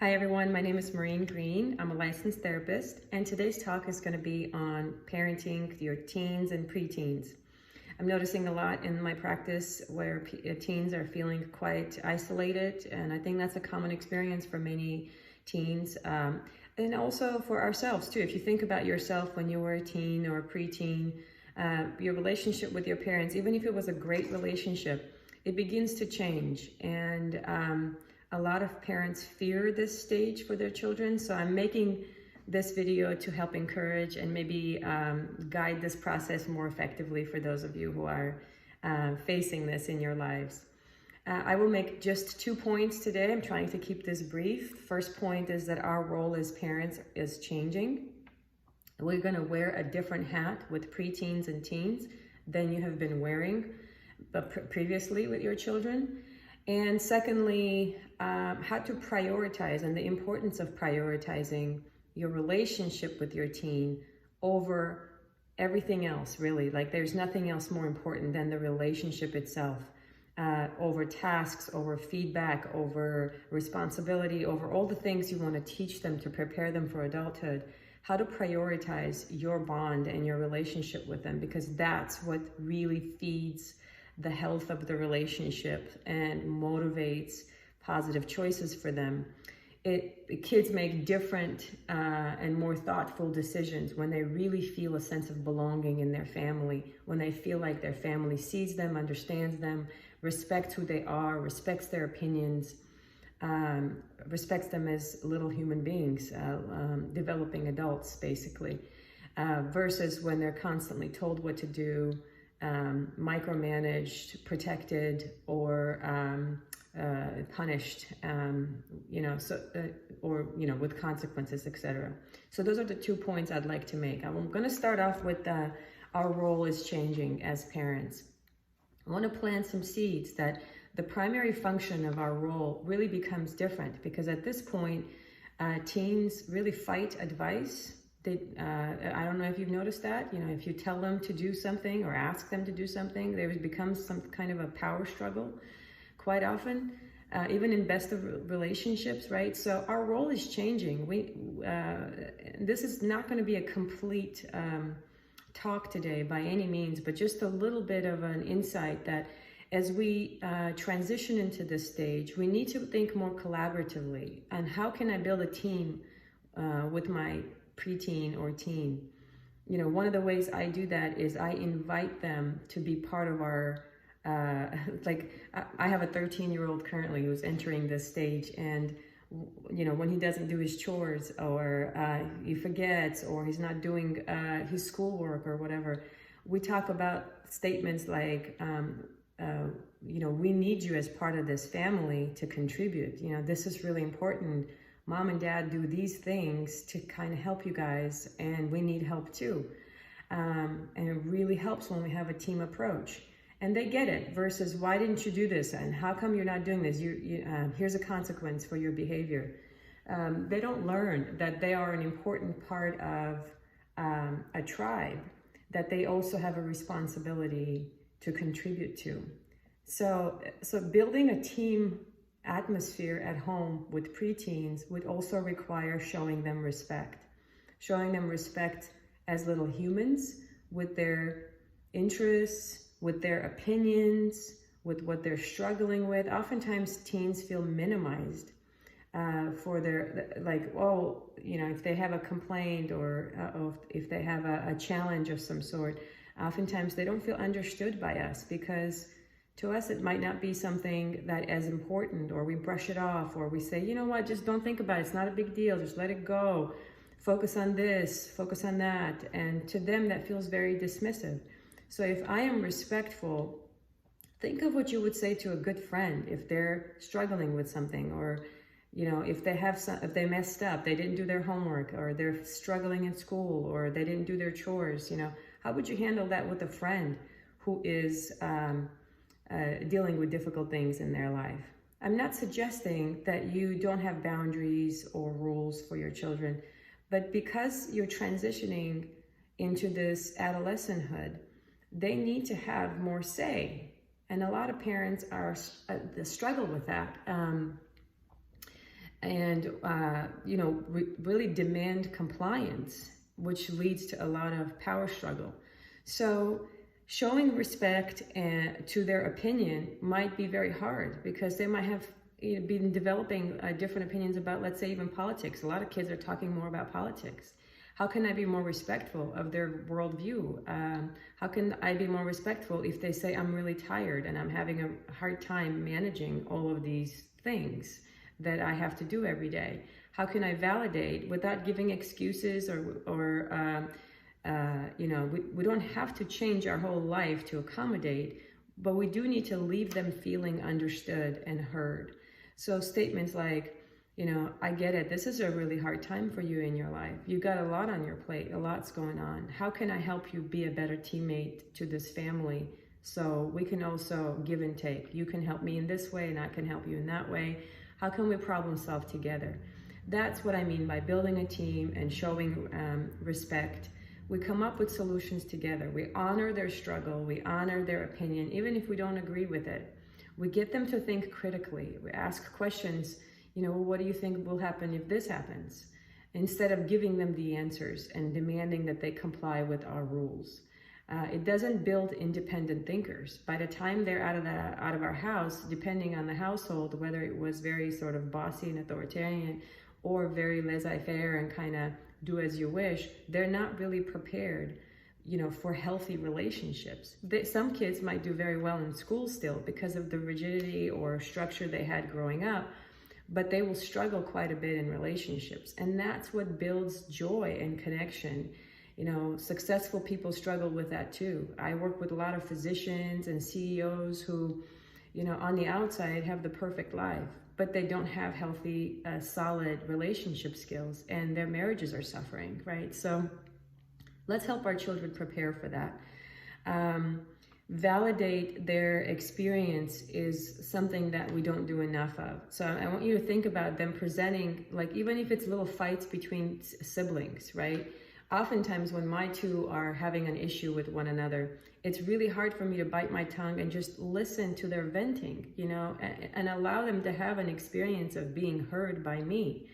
Hi everyone, my name is Maureen Green. I'm a licensed therapist, and today's talk is going to be on parenting your teens and preteens. I'm noticing a lot in my practice where teens are feeling quite isolated, and I think that's a common experience for many teens, and also for ourselves too. If you think about yourself when you were a teen or a preteen, your relationship with your parents, even if it was a great relationship, it begins to change, and a lot of parents fear this stage for their children. So I'm making this video to help encourage and maybe guide this process more effectively for those of you who are facing this in your lives. I will make just 2 points today. I'm trying to keep this brief. First point is that our role as parents is changing. We're going to wear a different hat with preteens and teens than you have been wearing previously with your children. And secondly, how to prioritize and the importance of prioritizing your relationship with your teen over everything else, really. Like there's nothing else more important than the relationship itself, over tasks, over feedback, over responsibility, over all the things you want to teach them to prepare them for adulthood. How to prioritize your bond and your relationship with them, because that's what really feeds the health of the relationship and motivates positive choices for them. Kids make different and more thoughtful decisions when they really feel a sense of belonging in their family, when they feel like their family sees them, understands them, respects who they are, respects their opinions, respects them as little human beings, developing adults, basically, versus when they're constantly told what to do, micromanaged, protected, or punished, with consequences, etc. So those are the 2 points I'd like to make. I'm going to start off with our role is changing as parents. I want to plant some seeds that the primary function of our role really becomes different, because at this point, teens really fight advice. I don't know if you've noticed that. If you tell them to do something or ask them to do something, there becomes some kind of a power struggle quite often, even in best of relationships, right? So our role is changing. This is not going to be a complete talk today by any means, but just a little bit of an insight that as we transition into this stage, we need to think more collaboratively on how can I build a team with my preteen or teen. One of the ways I do that is I invite them to be part of our, I have a 13-year-old currently who's entering this stage, and when he doesn't do his chores, or he forgets, or he's not doing his schoolwork or whatever, we talk about statements like, we need you as part of this family to contribute. This is really important. Mom and dad do these things to kind of help you guys, and we need help too. And it really helps when we have a team approach. And they get it, versus why didn't you do this? And how come you're not doing this? Here's a consequence for your behavior. They don't learn that they are an important part of a tribe, that they also have a responsibility to contribute to. So building a team atmosphere at home with preteens would also require showing them respect as little humans, with their interests, with their opinions, with what they're struggling with. Oftentimes teens feel minimized for their, if they have a complaint or if they have a challenge of some sort, oftentimes they don't feel understood by us, because to us, it might not be something that is important, or we brush it off, or we say, you know what, just don't think about it. It's not a big deal. Just let it go. Focus on this, focus on that. And to them, that feels very dismissive. So if I am respectful, think of what you would say to a good friend if they're struggling with something, or, if they messed up, they didn't do their homework, or they're struggling in school, or they didn't do their chores. How would you handle that with a friend who is dealing with difficult things in their life? I'm not suggesting that you don't have boundaries or rules for your children, but because you're transitioning into this adolescenthood, they need to have more say. And a lot of parents struggle with that. and really demand compliance, which leads to a lot of power struggle. So showing respect to their opinion might be very hard, because they might have been developing different opinions about, let's say, even politics. A lot of kids are talking more about politics. How can I be more respectful of their worldview? How can I be more respectful if they say, I'm really tired and I'm having a hard time managing all of these things that I have to do every day? How can I validate without giving excuses we don't have to change our whole life to accommodate, but we do need to leave them feeling understood and heard. So statements like, I get it. This is a really hard time for you in your life. You got a lot on your plate. A lot's going on. How can I help you be a better teammate to this family, so we can also give and take? You can help me in this way and I can help you in that way. How can we problem solve together? That's what I mean by building a team and showing respect. We come up with solutions together. We honor their struggle. We honor their opinion, even if we don't agree with it. We get them to think critically. We ask questions, what do you think will happen if this happens? Instead of giving them the answers and demanding that they comply with our rules. It doesn't build independent thinkers. By the time they're out of our house, depending on the household, whether it was very sort of bossy and authoritarian or very laissez-faire and kind of do as you wish, they're not really prepared, for healthy relationships. Some kids might do very well in school still because of the rigidity or structure they had growing up, but they will struggle quite a bit in relationships. And that's what builds joy and connection. Successful people struggle with that too. I work with a lot of physicians and CEOs who, on the outside have the perfect life, but they don't have healthy, solid relationship skills, and their marriages are suffering, right? So let's help our children prepare for that. Validate their experience is something that we don't do enough of. So I want you to think about them presenting, like, even if it's little fights between siblings, right? Oftentimes when my two are having an issue with one another, it's really hard for me to bite my tongue and just listen to their venting, and allow them to have an experience of being heard by me.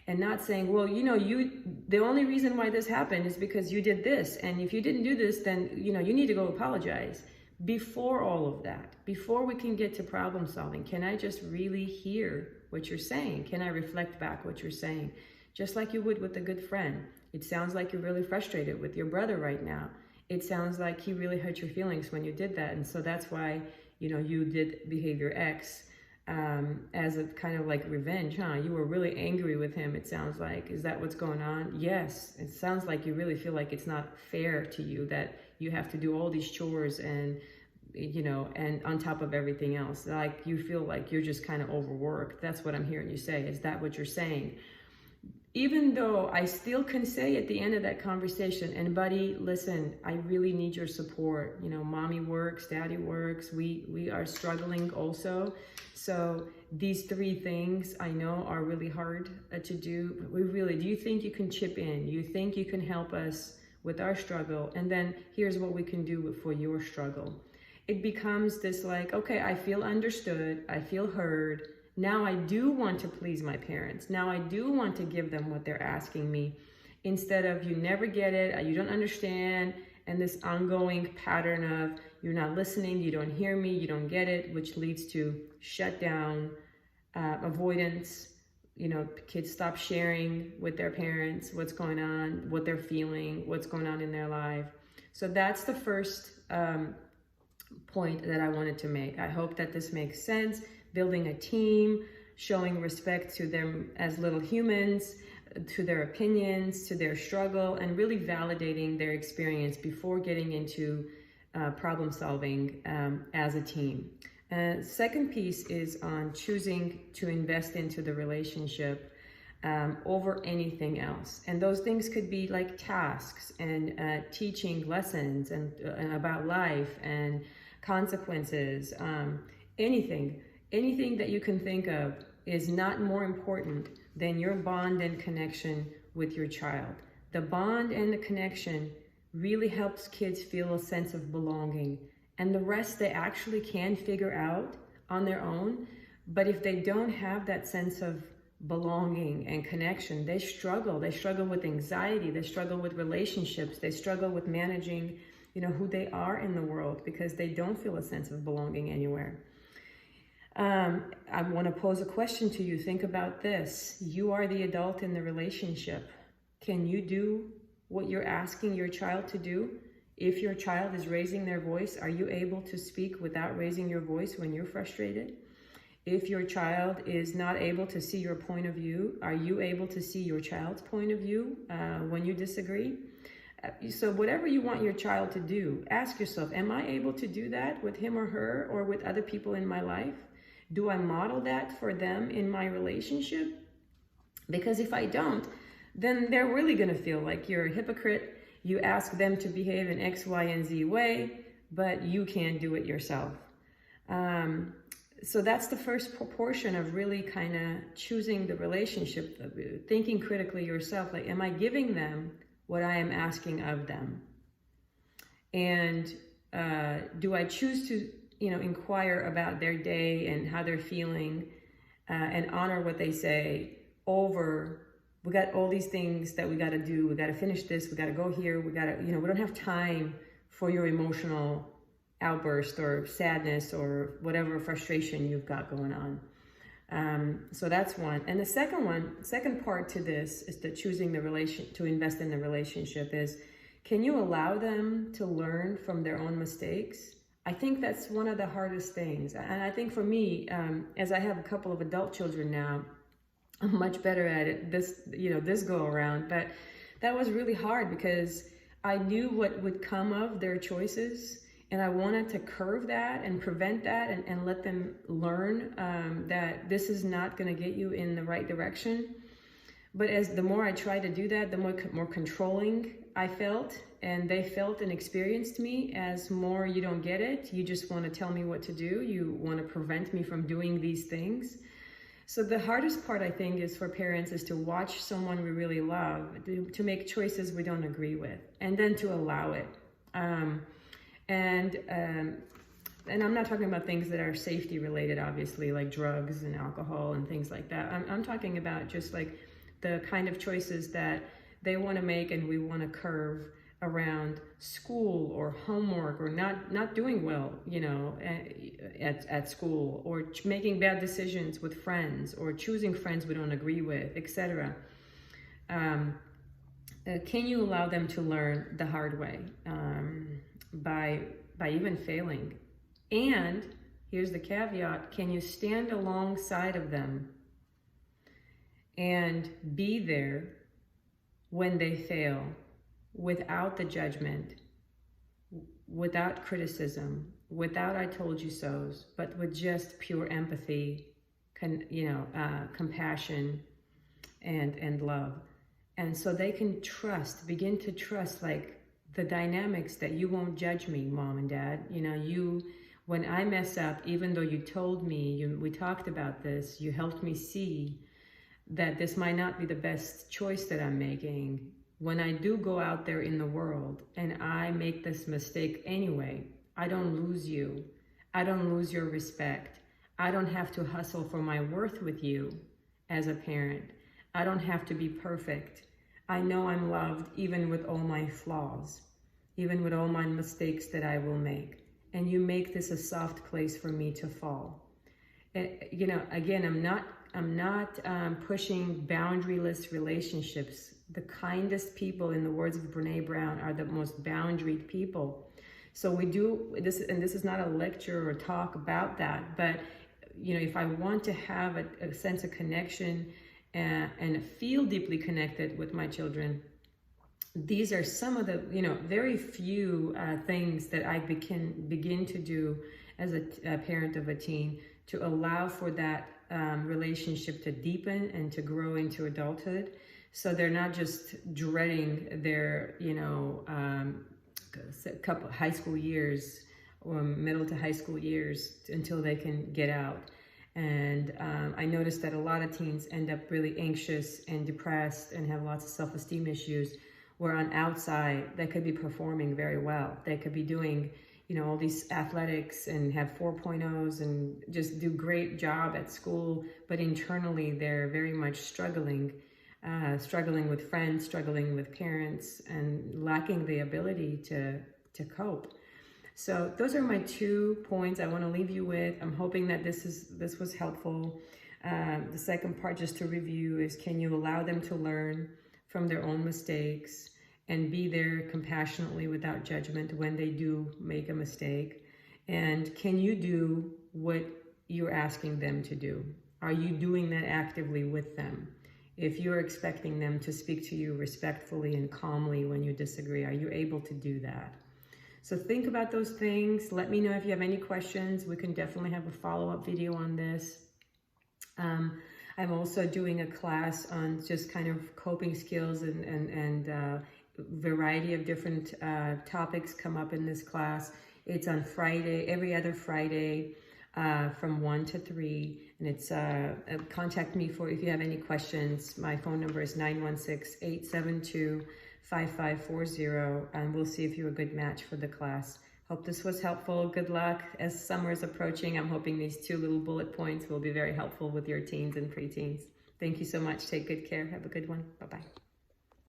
And not saying, well, the only reason why this happened is because you did this. And if you didn't do this, then, you need to go apologize. Before all of that, before we can get to problem solving, can I just really hear what you're saying? Can I reflect back what you're saying? Just like you would with a good friend. It sounds like you're really frustrated with your brother right now. It sounds like he really hurt your feelings when you did that. And so that's why, you did behavior X as a kind of like revenge, huh? You were really angry with him, it sounds like. Is that what's going on? Yes. It sounds like you really feel like it's not fair to you that you have to do all these chores and on top of everything else. Like you feel like you're just kind of overworked. That's what I'm hearing you say. Is that what you're saying? Even though I still can say at the end of that conversation, and buddy, listen, I really need your support. Mommy works, daddy works. We are struggling also. So these three things I know are really hard to do. Do you think you can chip in? You think you can help us with our struggle? And then here's what we can do for your struggle. It becomes this like, okay, I feel understood. I feel heard. Now I do want to please my parents. Now I do want to give them what they're asking me, instead of you never get it, you don't understand, and this ongoing pattern of you're not listening, you don't hear me, you don't get it, which leads to shutdown, avoidance. Kids stop sharing with their parents what's going on, what they're feeling, what's going on in their life. So that's the first point that I wanted to make. I hope that this makes sense. Building a team, showing respect to them as little humans, to their opinions, to their struggle, and really validating their experience before getting into problem solving as a team. Second piece is on choosing to invest into the relationship over anything else. And those things could be like tasks and teaching lessons and about life and consequences, Anything that you can think of is not more important than your bond and connection with your child. The bond and the connection really helps kids feel a sense of belonging, and the rest they actually can figure out on their own. But if they don't have that sense of belonging and connection. They struggle with anxiety, they struggle with relationships, they struggle with managing, who they are in the world, because they don't feel a sense of belonging anywhere. I want to pose a question to you. Think about this. You are the adult in the relationship. Can you do what you're asking your child to do? If your child is raising their voice, are you able to speak without raising your voice when you're frustrated? If your child is not able to see your point of view, are you able to see your child's point of view when you disagree? So whatever you want your child to do, ask yourself, am I able to do that with him or her or with other people in my life? Do I model that for them in my relationship? Because if I don't, then they're really going to feel like you're a hypocrite. You ask them to behave in X, Y, and Z way, but you can't do it yourself. So that's the first proportion of really kind of choosing the relationship, thinking critically yourself, like, am I giving them what I am asking of them? And do I choose to, inquire about their day and how they're feeling and honor what they say over, we got all these things that we got to do. We got to finish this. We got to go here. We got to, we don't have time for your emotional outburst or sadness or whatever frustration you've got going on. So that's one. And the second part to this is that choosing to invest in the relationship is, can you allow them to learn from their own mistakes? I think that's one of the hardest things. And I think for me, as I have a couple of adult children now, I'm much better at it this go around. But that was really hard because I knew what would come of their choices. And I wanted to curve that and prevent that and let them learn that this is not going to get you in the right direction. But as the more I tried to do that, the more controlling I felt, and they felt and experienced me as more, you don't get it. You just want to tell me what to do. You want to prevent me from doing these things. So the hardest part, I think, is for parents is to watch someone we really love, to make choices we don't agree with, and then to allow it. And I'm not talking about things that are safety related, obviously, like drugs and alcohol and things like that. I'm talking about just like the kind of choices that they want to make and we want to curve around school or homework or not doing well, at school, or making bad decisions with friends or choosing friends we don't agree with, etc. Can you allow them to learn the hard way by even failing? And here's the caveat: can you stand alongside of them and be there when they fail, without the judgment, without criticism, without I told you so's, but with just pure empathy, compassion, and love. And so they can begin to trust, like, the dynamics that you won't judge me, mom and dad. When I mess up, even though you told me, we talked about this, you helped me see that this might not be the best choice that I'm making. When I do go out there in the world and I make this mistake anyway, I don't lose you. I don't lose your respect. I don't have to hustle for my worth with you as a parent. I don't have to be perfect. I know I'm loved even with all my flaws, even with all my mistakes that I will make. And you make this a soft place for me to fall. Again, I'm not pushing boundaryless relationships. The kindest people, in the words of Brene Brown, are the most boundaried people. So we do this, and this is not a lecture or talk about that, but if I want to have a sense of connection and feel deeply connected with my children, these are some of the very few things that I begin to do as a parent of a teen to allow for that relationship to deepen and to grow into adulthood. So they're not just dreading their, couple high school years or middle to high school years until they can get out. And I noticed that a lot of teens end up really anxious and depressed and have lots of self-esteem issues, where on outside they could be performing very well. They could be doing, all these athletics and have 4.0s and just do great job at school, but internally they're very much struggling with friends, struggling with parents, and lacking the ability to cope. So those are my 2 points I want to leave you with. I'm hoping that this was helpful. The second part, just to review, is can you allow them to learn from their own mistakes and be there compassionately without judgment when they do make a mistake? And can you do what you're asking them to do? Are you doing that actively with them? If you're expecting them to speak to you respectfully and calmly when you disagree, are you able to do that? So think about those things. Let me know if you have any questions. We can definitely have a follow-up video on this. I'm also doing a class on just kind of coping skills, and variety of different topics come up in this class. It's on Friday, every other Friday, from 1 to 3. And it's contact me if you have any questions. My phone number is 916-872-5540, and we'll see if you're a good match for the class. Hope this was helpful. Good luck as summer is approaching. I'm hoping these 2 little bullet points will be very helpful with your teens and preteens. Thank you so much. Take good care. Have a good one. Bye-bye.